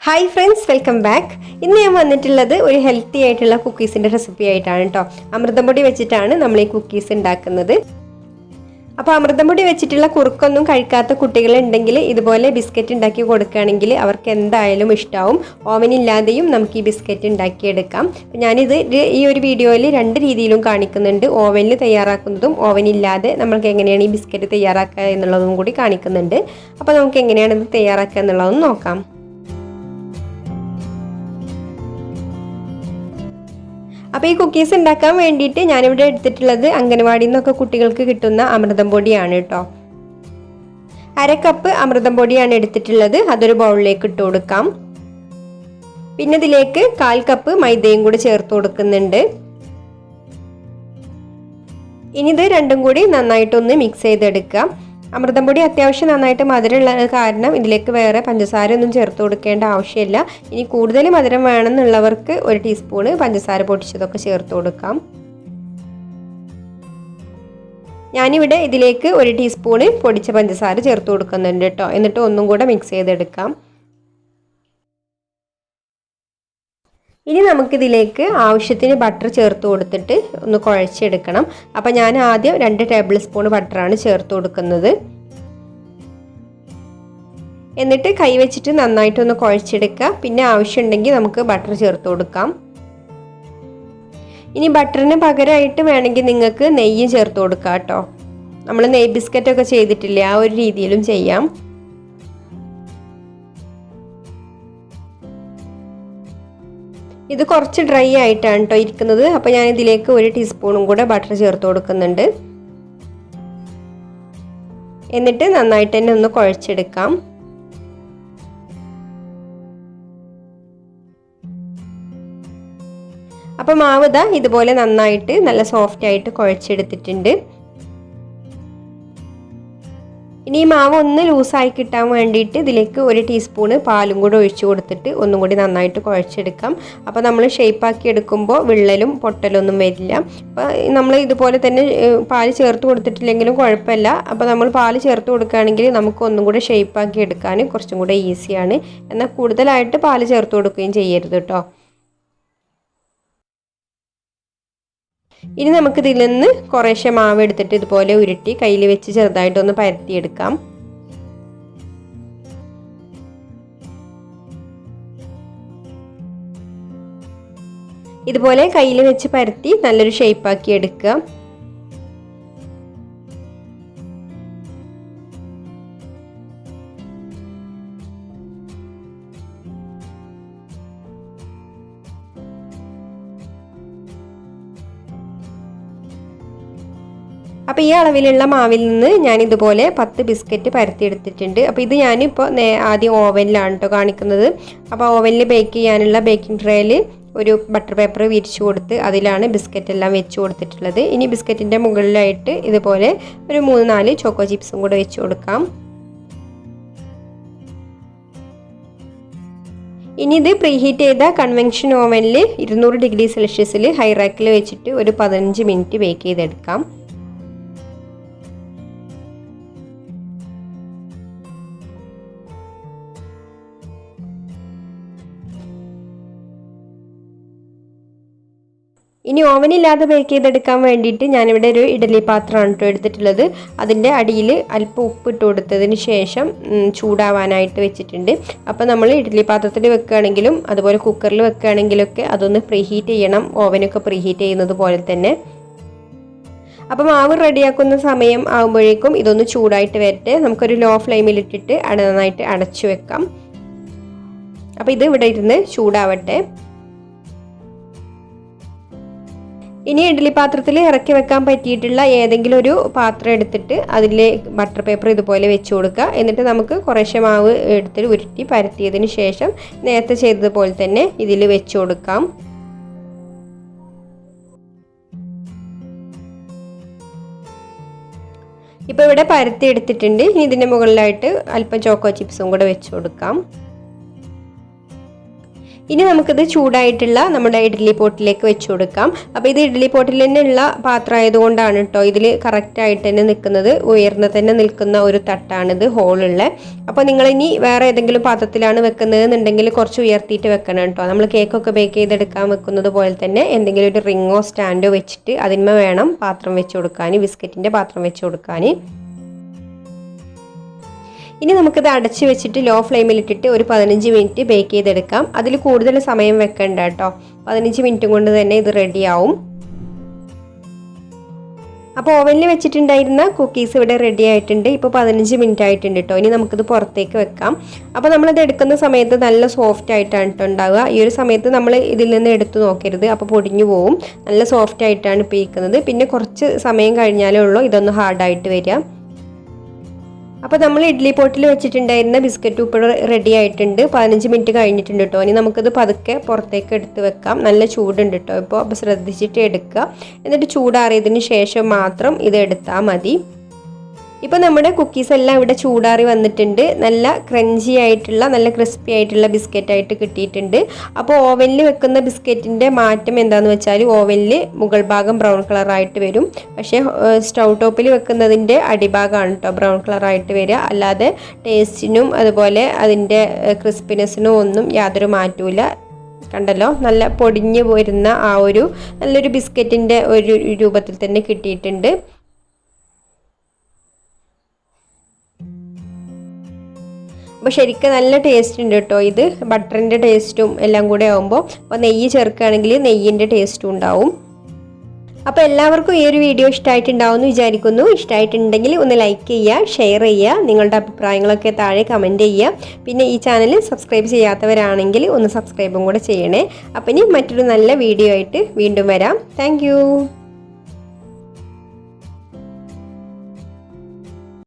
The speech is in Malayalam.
Hi friends, welcome back. ഇന്ന് ഞാൻ വന്നിട്ടുള്ളത് ഒരു ഹെൽത്തി ആയിട്ടുള്ള കുക്കീസിൻ്റെ റെസിപ്പി ആയിട്ടാണ് കേട്ടോ. അമൃതം പൊടി വെച്ചിട്ടാണ് നമ്മൾ ഈ കുക്കീസ് ഉണ്ടാക്കുന്നത്. അപ്പോൾ അമൃതം പൊടി വെച്ചിട്ടുള്ള കുറുക്കൊന്നും കഴിക്കാത്ത കുട്ടികളുണ്ടെങ്കിൽ ഇതുപോലെ ബിസ്ക്കറ്റ് ഉണ്ടാക്കി കൊടുക്കുകയാണെങ്കിൽ അവർക്ക് എന്തായാലും ഇഷ്ടമാവും. ഓവനില്ലാതെയും നമുക്ക് ഈ ബിസ്ക്കറ്റ് ഉണ്ടാക്കിയെടുക്കാം. ഞാനിത് ഈ ഒരു വീഡിയോയിൽ രണ്ട് രീതിയിലും കാണിക്കുന്നുണ്ട്. ഓവനിൽ തയ്യാറാക്കുന്നതും ഓവനില്ലാതെ നമ്മൾക്ക് എങ്ങനെയാണ് ഈ ബിസ്ക്കറ്റ് തയ്യാറാക്കുക എന്നുള്ളതും കൂടി കാണിക്കുന്നുണ്ട്. അപ്പോൾ നമുക്ക് എങ്ങനെയാണ് ഇത് തയ്യാറാക്കുക എന്നുള്ളതും നോക്കാം. അപ്പോൾ ഈ കുക്കീസ് ഉണ്ടാക്കാൻ വേണ്ടിയിട്ട് ഞാനിവിടെ എടുത്തിട്ടുള്ളത് അംഗനവാടിയിൽ നിന്നൊക്കെ കുട്ടികൾക്ക് കിട്ടുന്ന അമൃതം പൊടിയാണ് കേട്ടോ. 1/2 കപ്പ് അമൃതം പൊടിയാണ് എടുത്തിട്ടുള്ളത്. അതൊരു ബൗളിലേക്ക് ഇട്ട് കൊടുക്കാം. പിന്നെ ഇതിലേക്ക് 1/4 കപ്പ് മൈദയും കൂടി ചേർത്ത് കൊടുക്കുന്നുണ്ട്. ഇനി ഇത് രണ്ടും കൂടി നന്നായിട്ടൊന്ന് മിക്സ് ചെയ്തെടുക്കാം. അമൃതം പൊടി അത്യാവശ്യം നന്നായിട്ട് മധുരമുള്ള കാരണം ഇതിലേക്ക് വേറെ പഞ്ചസാര ഒന്നും ചേർത്ത് കൊടുക്കേണ്ട ആവശ്യമില്ല. ഇനി കൂടുതൽ മധുരം വേണമെന്നുള്ളവർക്ക് 1 ടീസ്പൂണ് പഞ്ചസാര പൊടിച്ചതൊക്കെ ചേർത്ത് കൊടുക്കാം. ഞാനിവിടെ ഇതിലേക്ക് 1 ടീസ്പൂണ് പൊടിച്ച പഞ്ചസാര ചേർത്ത് കൊടുക്കുന്നുണ്ട് കേട്ടോ. എന്നിട്ട് ഒന്നും കൂടെ മിക്സ് ചെയ്തെടുക്കാം. ഇനി നമുക്കിതിലേക്ക് ആവശ്യത്തിന് ബട്ടർ ചേർത്ത് കൊടുത്തിട്ട് ഒന്ന് കുഴച്ചെടുക്കണം. അപ്പോൾ ഞാൻ ആദ്യം 2 ടേബിൾ സ്പൂൺ ബട്ടറാണ് ചേർത്ത് കൊടുക്കുന്നത്. എന്നിട്ട് കൈ വെച്ചിട്ട് നന്നായിട്ടൊന്ന് കുഴച്ചെടുക്കുക. പിന്നെ ആവശ്യമുണ്ടെങ്കിൽ നമുക്ക് ബട്ടർ ചേർത്ത് കൊടുക്കാം. ഇനി ബട്ടറിന് പകരമായിട്ട് വേണമെങ്കിൽ നിങ്ങൾക്ക് നെയ്യ് ചേർത്ത് കൊടുക്കാം കേട്ടോ. നമ്മൾ നെയ്യ് ബിസ്ക്കറ്റൊക്കെ ചെയ്തിട്ടില്ലേ, ആ ഒരു രീതിയിലും ചെയ്യാം. ഇത് കുറച്ച് ഡ്രൈ ആയിട്ടാണ് കേട്ടോ ഇരിക്കുന്നത്. അപ്പോൾ ഞാൻ ഇതിലേക്ക് 1 ടീസ്പൂണും കൂടെ ബട്ടർ ചേർത്ത് കൊടുക്കുന്നുണ്ട്. എന്നിട്ട് നന്നായിട്ട് തന്നെ ഒന്ന് കുഴച്ചെടുക്കാം. അപ്പോൾ മാവ് ഇതുപോലെ നന്നായിട്ട് നല്ല സോഫ്റ്റ് ആയിട്ട് കുഴച്ചെടുത്തിട്ടുണ്ട്. ഇനി ഈ മാവ് ഒന്ന് ലൂസായി കിട്ടാൻ വേണ്ടിയിട്ട് ഇതിലേക്ക് 1 ടീസ്പൂണ് പാലും കൂടെ ഒഴിച്ചു കൊടുത്തിട്ട് ഒന്നും കൂടി നന്നായിട്ട് കുഴച്ചെടുക്കാം. അപ്പോൾ നമ്മൾ ഷേപ്പാക്കി എടുക്കുമ്പോൾ വിള്ളലും പൊട്ടലൊന്നും വരില്ല. അപ്പോൾ നമ്മൾ ഇതുപോലെ തന്നെ പാല് ചേർത്ത് കൊടുത്തിട്ടില്ലെങ്കിലും കുഴപ്പമില്ല. അപ്പോൾ നമ്മൾ പാല് ചേർത്ത് കൊടുക്കുകയാണെങ്കിൽ നമുക്ക് ഒന്നും കൂടെ ഷേപ്പാക്കി എടുക്കാൻ കുറച്ചും കൂടെ ഈസിയാണ്. എന്നാൽ കൂടുതലായിട്ട് പാല് ചേർത്ത് കൊടുക്കുകയും ചെയ്യരുത് കേട്ടോ. ഇനി നമുക്കിതിൽ നിന്ന് കുറേശ്ശെ മാവ് എടുത്തിട്ട് ഇതുപോലെ ഉരുട്ടി കയ്യിൽ വെച്ച് ചെറുതായിട്ടൊന്ന് പരത്തിയെടുക്കാം. ഇതുപോലെ കയ്യിൽ വെച്ച് പരത്തി നല്ലൊരു ഷേപ്പാക്കി എടുക്കുക. അപ്പോൾ ഈ അളവിലുള്ള മാവിൽ നിന്ന് ഞാൻ ഇതുപോലെ 10 ബിസ്ക്കറ്റ് പരത്തിയെടുത്തിട്ടുണ്ട്. അപ്പോൾ ഇത് ഞാനിപ്പോൾ ആദ്യം ഓവനിലാണ് കേട്ടോ കാണിക്കുന്നത്. അപ്പോൾ ഓവനിൽ ബേക്ക് ചെയ്യാനുള്ള ബേക്കിംഗ് ട്രേയിൽ ഒരു ബട്ടർ പേപ്പർ വിരിച്ചു കൊടുത്ത് അതിലാണ് ബിസ്ക്കറ്റ് എല്ലാം വെച്ച് കൊടുത്തിട്ടുള്ളത്. ഇനി ബിസ്ക്കറ്റിൻ്റെ മുകളിലായിട്ട് ഇതുപോലെ ഒരു 3-4 ചോക്കോ ചിപ്സും കൂടെ വെച്ച് കൊടുക്കാം. ഇനി ഇത് പ്രീഹീറ്റ് ചെയ്ത കൺവെൻഷൻ ഓവനിൽ 200 ഡിഗ്രി സെൽഷ്യസിൽ ഹൈ റാക്കിൽ വെച്ചിട്ട് ഒരു 15 മിനിറ്റ് ബേക്ക് ചെയ്തെടുക്കാം. ഇനി ഓവനില്ലാതെ ബേക്ക് ചെയ്തെടുക്കാൻ വേണ്ടിയിട്ട് ഞാനിവിടെ ഒരു ഇഡ്ഡലി പാത്രമാണ് കേട്ടോ എടുത്തിട്ടുള്ളത്. അതിൻ്റെ അടിയിൽ അല്പം ഉപ്പിട്ട് കൊടുത്തതിന് ശേഷം ചൂടാവാനായിട്ട് വെച്ചിട്ടുണ്ട്. അപ്പോൾ നമ്മൾ ഇഡ്ഡലി പാത്രത്തിൽ വെക്കുകയാണെങ്കിലും അതുപോലെ കുക്കറിൽ വെക്കുകയാണെങ്കിലൊക്കെ അതൊന്ന് പ്രീഹീറ്റ് ചെയ്യണം, ഓവനൊക്കെ പ്രീഹീറ്റ് ചെയ്യുന്നത് പോലെ തന്നെ. അപ്പോൾ മാവ് റെഡിയാക്കുന്ന സമയം ആകുമ്പോഴേക്കും ഇതൊന്ന് ചൂടായിട്ട് വരട്ടെ. നമുക്കൊരു ലോ ഫ്ലെയിമിലിട്ടിട്ട് നന്നായിട്ട് അടച്ചു വെക്കാം. അപ്പോൾ ഇത് ഇവിടെ ഇരുന്ന് ചൂടാവട്ടെ. ഇനി ഇഡ്ഡലി പാത്രത്തിൽ ഇറക്കി വെക്കാൻ പറ്റിയിട്ടുള്ള ഏതെങ്കിലും ഒരു പാത്രം എടുത്തിട്ട് അതിൽ ബട്ടർ പേപ്പർ ഇതുപോലെ വെച്ച് കൊടുക്കുക. എന്നിട്ട് നമുക്ക് കുറേശ്ശെ മാവ് എടുത്തിട്ട് ഉരുട്ടി പരത്തിയതിന് ശേഷം നേരത്തെ ചെയ്തതുപോലെ തന്നെ ഇതിൽ വെച്ച് കൊടുക്കാം. ഇപ്പോൾ ഇവിടെ പരത്തി എടുത്തിട്ടുണ്ട്. ഇനി ഇതിൻ്റെ മുകളിലായിട്ട് അല്പം ചോക്കോ ചിപ്സും കൂടെ വെച്ച് കൊടുക്കാം. ഇനി നമുക്കിത് ചൂടായിട്ടുള്ള നമ്മുടെ ഇഡ്ഡലി പോട്ടിലേക്ക് വെച്ച് കൊടുക്കാം. അപ്പോൾ ഇത് ഇഡ്ഡലി പോട്ടിൽ തന്നെയുള്ള പാത്രം ആയതുകൊണ്ടാണ് കേട്ടോ ഇതിൽ കറക്റ്റായിട്ട് തന്നെ നിൽക്കുന്നത്. ഉയർന്ന് തന്നെ നിൽക്കുന്ന ഒരു തട്ടാണിത്, ഹോളുള്ള. അപ്പോൾ നിങ്ങളിനി വേറെ ഏതെങ്കിലും പാത്രത്തിലാണ് വെക്കുന്നതെന്നുണ്ടെങ്കിൽ കുറച്ച് ഉയർത്തിയിട്ട് വെക്കണം കേട്ടോ. നമ്മൾ കേക്കൊക്കെ ബേക്ക് ചെയ്തെടുക്കാൻ വെക്കുന്നത് പോലെ തന്നെ എന്തെങ്കിലും ഒരു റിങ്ങോ സ്റ്റാൻഡോ വെച്ചിട്ട് അതിന്മേൽ വേണം പാത്രം വെച്ച് കൊടുക്കാൻ, ബിസ്ക്കറ്റിൻ്റെ പാത്രം വെച്ച് കൊടുക്കാൻ. ഇനി നമുക്കിത് അടച്ച് വെച്ചിട്ട് ലോ ഫ്ലെയിമിലിട്ടിട്ട് ഒരു 15 മിനിറ്റ് ബേക്ക് ചെയ്തെടുക്കാം. അതിൽ കൂടുതൽ സമയം വെക്കണ്ട കേട്ടോ. 15 മിനിറ്റ് കൊണ്ട് തന്നെ ഇത് റെഡിയാവും. അപ്പോൾ ഓവനിൽ വെച്ചിട്ടുണ്ടായിരുന്ന കുക്കീസ് ഇവിടെ റെഡി ആയിട്ടുണ്ട്. ഇപ്പോൾ 15 മിനിറ്റ് ആയിട്ടുണ്ട് കേട്ടോ. ഇനി നമുക്കിത് പുറത്തേക്ക് വെക്കാം. അപ്പോൾ നമ്മളിത് എടുക്കുന്ന സമയത്ത് നല്ല സോഫ്റ്റ് ആയിട്ടാണ് കേട്ടോ ഉണ്ടാവുക. ഈ ഒരു സമയത്ത് നമ്മൾ ഇതിൽ നിന്ന് എടുത്ത് നോക്കരുത്, അപ്പോൾ പൊടിഞ്ഞു പോവും. നല്ല സോഫ്റ്റ് ആയിട്ടാണ് ഇപ്പോൾ ഇരിക്കുന്നത്. പിന്നെ കുറച്ച് സമയം കഴിഞ്ഞാലേ ഉള്ളൂ ഇതൊന്ന് ഹാർഡായിട്ട് വരിക. അപ്പോൾ നമ്മൾ ഇഡ്ഡലി പോട്ടിൽ വെച്ചിട്ടുണ്ടായിരുന്ന ബിസ്ക്കറ്റ് ഇപ്പോൾ റെഡി ആയിട്ടുണ്ട്. 15 മിനിറ്റ് കഴിഞ്ഞിട്ടുണ്ട് കേട്ടോ. ഇനി നമുക്കിത് പതുക്കെ പുറത്തേക്ക് എടുത്ത് വെക്കാം. നല്ല ചൂടുണ്ട് കേട്ടോ ഇപ്പോൾ. അപ്പോൾ ശ്രദ്ധിച്ചിട്ട് എടുക്കുക. എന്നിട്ട് ചൂടാറിയതിന് ശേഷം മാത്രം ഇത് എടുത്താൽ മതി. ഇപ്പോൾ നമ്മുടെ കുക്കീസ് എല്ലാം ഇവിടെ ചൂടാറി വന്നിട്ടുണ്ട്. നല്ല ക്രഞ്ചി ആയിട്ടുള്ള നല്ല ക്രിസ്പി ആയിട്ടുള്ള ബിസ്ക്കറ്റായിട്ട് കിട്ടിയിട്ടുണ്ട്. അപ്പോൾ ഓവനിൽ വെക്കുന്ന ബിസ്ക്കറ്റിൻ്റെ മാറ്റം എന്താണെന്ന് വെച്ചാൽ ഓവനിൽ മുകൾ ഭാഗം ബ്രൗൺ കളറായിട്ട് വരും. പക്ഷേ സ്റ്റൗ ടോപ്പിൽ വെക്കുന്നതിൻ്റെ അടിഭാഗമാണ് കേട്ടോ ബ്രൗൺ കളറായിട്ട് വരിക. അല്ലാതെ ടേസ്റ്റിനും അതുപോലെ അതിൻ്റെ ക്രിസ്പിനെസ്സിനും ഒന്നും യാതൊരു മാറ്റമില്ല. കണ്ടല്ലോ, നല്ല പൊടിഞ്ഞു പോരുന്ന ആ ഒരു നല്ലൊരു ബിസ്ക്കറ്റിൻ്റെ ഒരു രൂപത്തിൽ തന്നെ കിട്ടിയിട്ടുണ്ട്. അപ്പോൾ ശരിക്കും നല്ല ടേസ്റ്റ് ഉണ്ട് കേട്ടോ. ഇത് ബട്ടറിൻ്റെ ടേസ്റ്റും എല്ലാം കൂടെ ആകുമ്പോൾ, അപ്പോൾ നെയ്യ് ചേർക്കുകയാണെങ്കിൽ നെയ്യിൻ്റെ ടേസ്റ്റും ഉണ്ടാവും. അപ്പോൾ എല്ലാവർക്കും ഈ ഒരു വീഡിയോ ഇഷ്ടമായിട്ടുണ്ടാവും എന്ന് വിചാരിക്കുന്നു. ഇഷ്ടമായിട്ടുണ്ടെങ്കിൽ ഒന്ന് ലൈക്ക് ചെയ്യുക, ഷെയർ ചെയ്യുക, നിങ്ങളുടെ അഭിപ്രായങ്ങളൊക്കെ താഴെ കമൻറ്റ് ചെയ്യുക. പിന്നെ ഈ ചാനൽ സബ്സ്ക്രൈബ് ചെയ്യാത്തവരാണെങ്കിൽ ഒന്ന് സബ്സ്ക്രൈബും കൂടെ ചെയ്യണേ. അപ്പം ഇനി മറ്റൊരു നല്ല വീഡിയോ ആയിട്ട് വീണ്ടും വരാം. താങ്ക്